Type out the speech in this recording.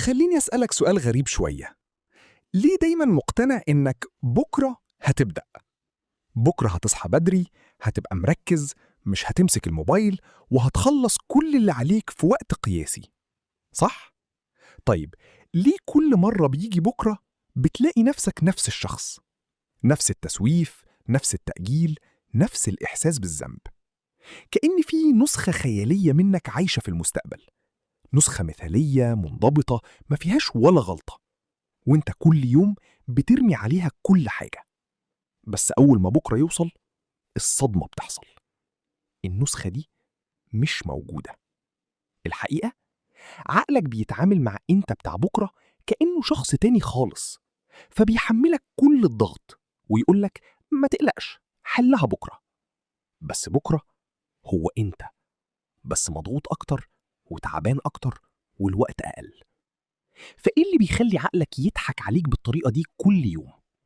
خليني أسألك سؤال غريب شوية. ليه دايما مقتنع إنك بكرة هتبدأ؟ بكرة هتصحى بدري، هتبقى مركز، مش هتمسك الموبايل، وهتخلص كل اللي عليك في وقت قياسي، صح؟ طيب، ليه كل مرة بيجي بكرة بتلاقي نفسك نفس الشخص؟ نفس التسويف، نفس التأجيل، نفس الإحساس بالذنب. كأن في نسخة خيالية منك عايشة في المستقبل، نسخة مثالية منضبطة ما فيهاش ولا غلطة، وانت كل يوم بترمي عليها كل حاجة. بس أول ما بكرة يوصل، الصدمة بتحصل. النسخة دي مش موجودة. الحقيقة، عقلك بيتعامل مع انت بتاع بكرة كأنه شخص تاني خالص، فبيحملك كل الضغط ويقولك ما تقلقش، حلها بكرة. بس بكرة هو انت، بس مضغوط أكتر وتعبان أكتر والوقت أقل. فإيه اللي بيخلي عقلك يضحك عليك بالطريقة دي كل يوم؟